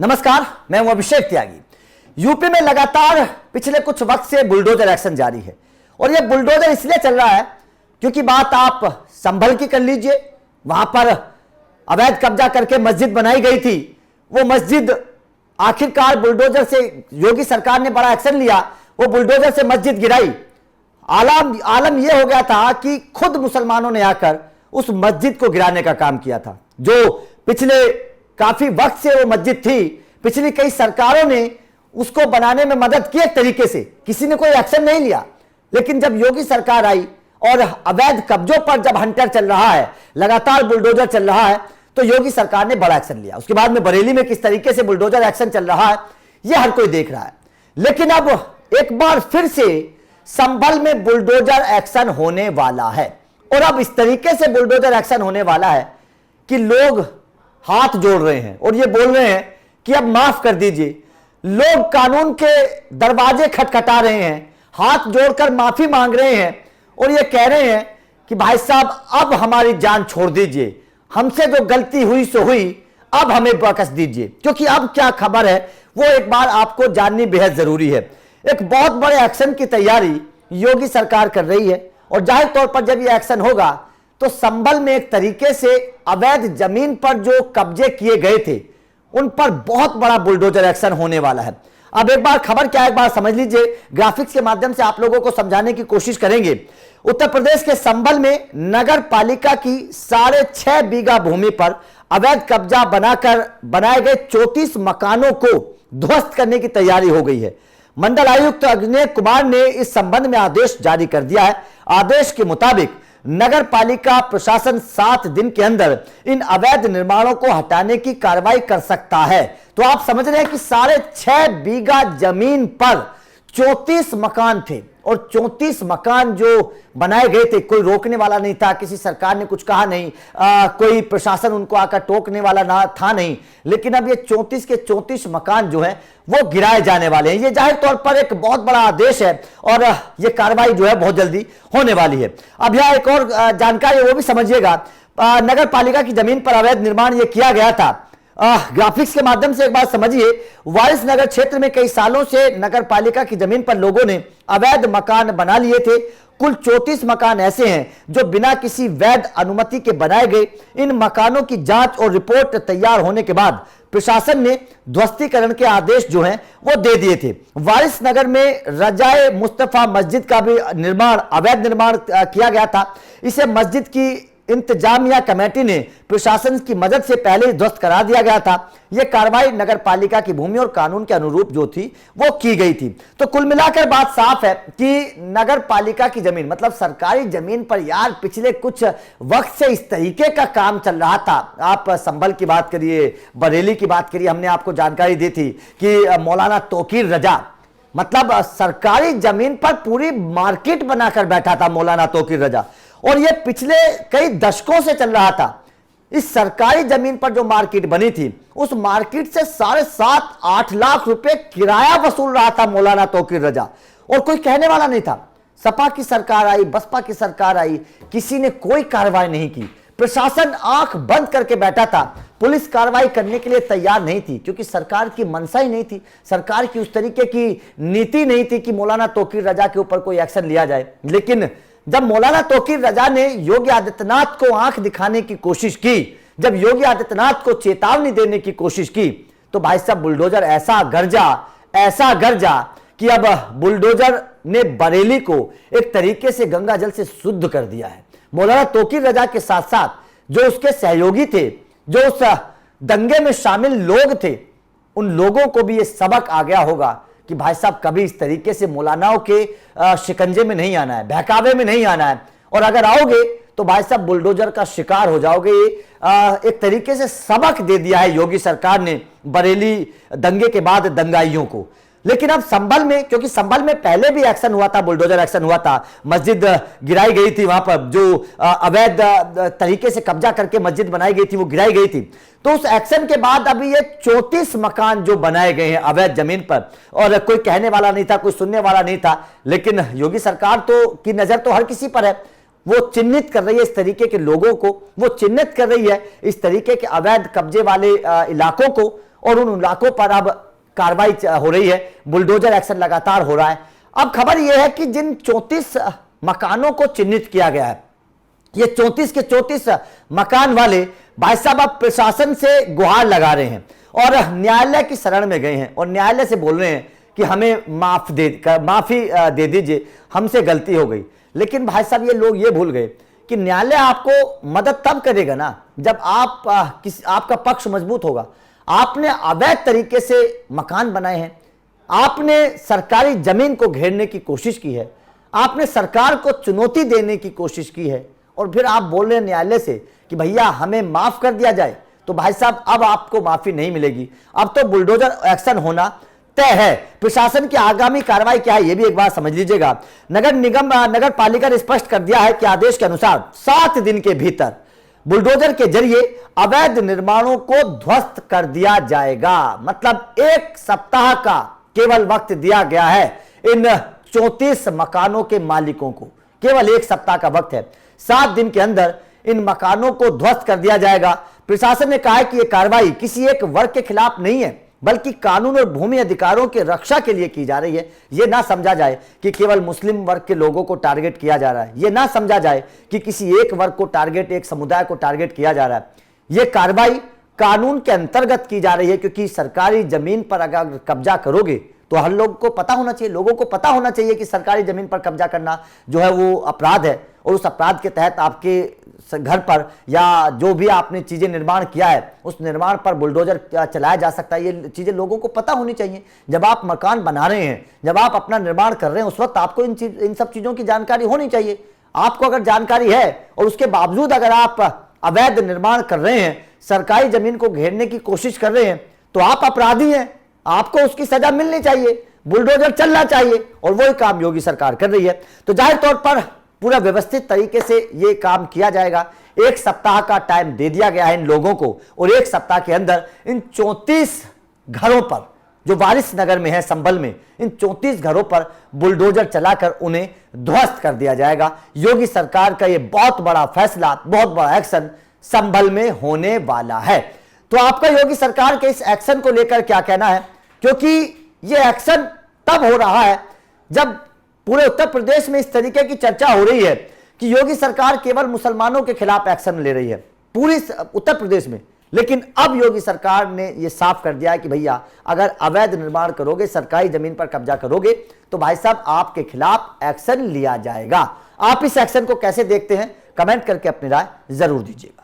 नमस्कार, मैं हूं अभिषेक त्यागी। यूपी में लगातार पिछले कुछ वक्त से बुलडोजर एक्शन जारी है और यह बुलडोजर इसलिए चल रहा है क्योंकि बात आप संभल की कर लीजिए। वहां पर अवैध कब्जा करके मस्जिद बनाई गई थी। वो मस्जिद आखिरकार बुलडोजर से योगी सरकार ने बड़ा एक्शन लिया, वो बुलडोजर से मस्जिद गिराई। आलम यह हो गया था कि खुद मुसलमानों ने आकर उस मस्जिद को गिराने का काम किया था। जो पिछले काफी वक्त से वो मस्जिद थी, पिछली कई सरकारों ने उसको बनाने में मदद की एक तरीके से, किसी ने कोई एक्शन नहीं लिया। लेकिन जब योगी सरकार आई और अवैध कब्जों पर जब हंटर चल रहा है, लगातार बुलडोजर चल रहा है, तो योगी सरकार ने बड़ा एक्शन लिया। उसके बाद में बरेली में किस तरीके से बुलडोजर एक्शन चल रहा है यह हर कोई देख रहा है। लेकिन अब एक बार फिर से संभल में बुलडोजर एक्शन होने वाला है और अब इस तरीके से बुलडोजर एक्शन होने वाला है कि लोग हाथ जोड़ रहे हैं और ये बोल रहे हैं कि अब माफ कर दीजिए। लोग कानून के दरवाजे खटखटा रहे हैं, हाथ जोड़कर माफी मांग रहे हैं और ये कह रहे हैं कि भाई साहब अब हमारी जान छोड़ दीजिए, हमसे जो गलती हुई सो हुई, अब हमें बख्श दीजिए। क्योंकि अब क्या खबर है वो एक बार आपको जाननी बेहद जरूरी है। एक बहुत बड़े एक्शन की तैयारी योगी सरकार कर रही है और जाहिर तौर पर जब यह एक्शन होगा तो संभल में एक तरीके से अवैध जमीन पर जो कब्जे किए गए थे उन पर बहुत बड़ा बुलडोजर एक्शन होने वाला है। अब एक बार खबर क्या है, एक बार समझ लीजिए। ग्राफिक्स के माध्यम से आप लोगों को समझाने की कोशिश करेंगे। उत्तर प्रदेश के संभल में नगर पालिका की 6.5 बीघा भूमि पर अवैध कब्जा बनाकर बनाए गए 34 मकानों को ध्वस्त करने की तैयारी हो गई है। मंडल आयुक्त अग्नेय कुमार ने इस संबंध में आदेश जारी कर दिया है। आदेश के मुताबिक नगर पालिका प्रशासन 7 दिन के अंदर इन अवैध निर्माणों को हटाने की कार्रवाई कर सकता है। तो आप समझ रहे हैं कि 6.5 बीघा जमीन पर 34 मकान थे और 34 मकान जो बनाए गए थे, कोई रोकने वाला नहीं था, किसी सरकार ने कुछ कहा नहीं, कोई प्रशासन उनको आकर टोकने वाला ना था नहीं। लेकिन अब ये 34 के 34 मकान जो है वो गिराए जाने वाले हैं। ये जाहिर तौर पर एक बहुत बड़ा आदेश है और ये कार्रवाई जो है बहुत जल्दी होने वाली है। अब यह एक और जानकारी वो भी समझिएगा। नगर पालिका की जमीन पर अवैध निर्माण ये किया गया था। ग्राफिक्स के माध्यम से एक बात समझिए। वारिस नगर क्षेत्र में कई सालों से नगर पालिका की जमीन पर लोगों ने अवैध मकान बना लिए थे। कुल 34 मकान ऐसे हैं जो बिना किसी वैध अनुमति के बनाए गए। इन मकानों की जांच और रिपोर्ट तैयार होने के बाद प्रशासन ने ध्वस्तीकरण के आदेश जो हैं वो दे दिए थे। वारिस नगर में रजाए मुस्तफा मस्जिद का भी निर्माण, अवैध निर्माण किया गया था। इसे मस्जिद की इंतजामिया कमेटी ने प्रशासन की मदद से पहले ही ध्वस्त करा दिया गया था। यह कार्रवाई नगर पालिका की भूमि और कानून के अनुरूप जो थी वो की गई थी। तो कुल मिलाकर बात साफ है कि नगर पालिका की जमीन, मतलब सरकारी जमीन पर यार पिछले कुछ वक्त से इस तरीके का काम चल रहा था। आप संभल की बात करिए, बरेली की बात करिए, हमने आपको जानकारी दी थी कि मौलाना तोकीर रजा, मतलब सरकारी जमीन पर पूरी मार्केट बनाकर बैठा था मौलाना तोकीर रजा और यह पिछले कई दशकों से चल रहा था। इस सरकारी जमीन पर जो मार्केट बनी थी उस मार्केट से 7.5-8 लाख रुपए किराया वसूल रहा था मौलाना तोकीर रजा और कोई कहने वाला नहीं था। सपा की सरकार आई, बसपा की सरकार आई, किसी ने कोई कार्रवाई नहीं की। प्रशासन आंख बंद करके बैठा था। पुलिस कार्रवाई करने के लिए तैयार नहीं थी क्योंकि सरकार की मनसा ही नहीं थी, सरकार की उस तरीके की नीति नहीं थी कि मौलाना तोकीर रजा के ऊपर कोई एक्शन लिया जाए। लेकिन जब मौलाना तोकीर रजा ने योगी आदित्यनाथ को आंख दिखाने की कोशिश की, जब योगी आदित्यनाथ को चेतावनी देने की कोशिश की, तो भाई साहब बुलडोजर ऐसा गरजा कि अब बुलडोजर ने बरेली को एक तरीके से गंगा जल से शुद्ध कर दिया है। मौलाना तोकीर रजा के साथ साथ जो उसके सहयोगी थे, जो उस दंगे में शामिल लोग थे, उन लोगों को भी यह सबक आ गया होगा कि भाई साहब कभी इस तरीके से मौलानाओं के शिकंजे में नहीं आना है, बहकावे में नहीं आना है और अगर आओगे तो भाई साहब बुलडोजर का शिकार हो जाओगे। एक तरीके से सबक दे दिया है योगी सरकार ने बरेली दंगे के बाद दंगाइयों को। लेकिन अब संभल में, क्योंकि संभल में पहले भी एक्शन हुआ था, बुलडोजर एक्शन हुआ था, मस्जिद गिराई गई थी, वहां पर जो अवैध तरीके से कब्जा करके मस्जिद बनाई गई थी वो गिराई गई थी। तो उस एक्शन के बाद अभी ये 34 मकान जो बनाए गए हैं अवैध जमीन पर और कोई कहने वाला नहीं था, कोई सुनने वाला नहीं था। लेकिन योगी सरकार तो की नजर तो हर किसी पर है। वो चिन्हित कर रही है इस तरीके के लोगों को, वो चिन्हित कर रही है इस तरीके के अवैध कब्जे वाले इलाकों को और उन इलाकों पर अब कार्रवाई हो रही है, बुलडोजर एक्शन लगातार हो रहा है। अब खबर यह है कि जिन 34 मकानों को चिन्हित किया गया है, ये 34 के 34 मकान वाले भाई साहब अब प्रशासन से गुहार लगा रहे हैं और न्यायालय की शरण में गए हैं और न्यायालय से बोल रहे हैं कि हमें माफी दे दीजिए, हमसे गलती हो गई। लेकिन भाई साहब ये लोग ये भूल गए कि न्यायालय आपको मदद तब करेगा ना जब आपका पक्ष मजबूत होगा। आपने अवैध तरीके से मकान बनाए हैं, आपने सरकारी जमीन को घेरने की कोशिश की है, आपने सरकार को चुनौती देने की कोशिश की है और फिर आप बोल रहे हैं न्यायालय से कि भैया हमें माफ कर दिया जाए। तो भाई साहब अब आपको माफी नहीं मिलेगी, अब तो बुलडोजर एक्शन होना तय है। प्रशासन की आगामी कार्रवाई क्या है ये भी एक बार समझ लीजिएगा। नगर पालिका ने स्पष्ट कर दिया है कि आदेश के अनुसार 7 दिन के भीतर बुलडोजर के जरिए अवैध निर्माणों को ध्वस्त कर दिया जाएगा। मतलब 1 सप्ताह का केवल वक्त दिया गया है इन 34 मकानों के मालिकों को, केवल 1 सप्ताह का वक्त है। 7 दिन के अंदर इन मकानों को ध्वस्त कर दिया जाएगा। प्रशासन ने कहा है कि यह कार्रवाई किसी एक वर्ग के खिलाफ नहीं है बल्कि कानून और भूमि अधिकारों की रक्षा के लिए की जा रही है। यह ना समझा जाए कि केवल मुस्लिम वर्ग के लोगों को टारगेट किया जा रहा है, यह ना समझा जाए कि किसी एक वर्ग को टारगेट, एक समुदाय को टारगेट किया जा रहा है। यह कार्रवाई कानून के अंतर्गत की जा रही है क्योंकि सरकारी जमीन पर अगर कब्जा करोगे तो हर लोग को पता होना चाहिए, लोगों को पता होना चाहिए कि सरकारी जमीन पर कब्जा करना जो है वो अपराध है और उस अपराध के तहत आपके घर पर या जो भी आपने चीजें निर्माण किया है उस निर्माण पर बुलडोजर चलाया जा सकता है। ये चीजें लोगों को पता होनी चाहिए। जब आप मकान बना रहे हैं, जब आप अपना निर्माण कर रहे हैं, उस वक्त आपको इन सब चीजों की जानकारी होनी चाहिए। आपको अगर जानकारी है और उसके बावजूद अगर आप अवैध निर्माण कर रहे हैं, सरकारी जमीन को घेरने की कोशिश कर रहे हैं, तो आप अपराधी हैं, आपको उसकी सजा मिलनी चाहिए, बुलडोजर चलना चाहिए और वही काम योगी सरकार कर रही है। तो जाहिर तौर पर पूरा व्यवस्थित तरीके से ये काम किया जाएगा। 1 सप्ताह का टाइम दे दिया गया है इन लोगों को और 1 सप्ताह के अंदर इन 34 घरों पर जो वारिस नगर में है, संभल में, इन 34 घरों पर बुलडोजर चलाकर उन्हें ध्वस्त कर दिया जाएगा। योगी सरकार का यह बहुत बड़ा फैसला, बहुत बड़ा एक्शन संभल में होने वाला है। तो आपका योगी सरकार के इस एक्शन को लेकर क्या कहना है? क्योंकि यह एक्शन तब हो रहा है जब पूरे उत्तर प्रदेश में इस तरीके की चर्चा हो रही है कि योगी सरकार केवल मुसलमानों के खिलाफ एक्शन ले रही है पूरी उत्तर प्रदेश में। लेकिन अब योगी सरकार ने यह साफ कर दिया है कि भैया अगर अवैध निर्माण करोगे, सरकारी जमीन पर कब्जा करोगे तो भाई साहब आपके खिलाफ एक्शन लिया जाएगा। आप इस एक्शन को कैसे देखते हैं? कमेंट करके अपनी राय जरूर दीजिएगा।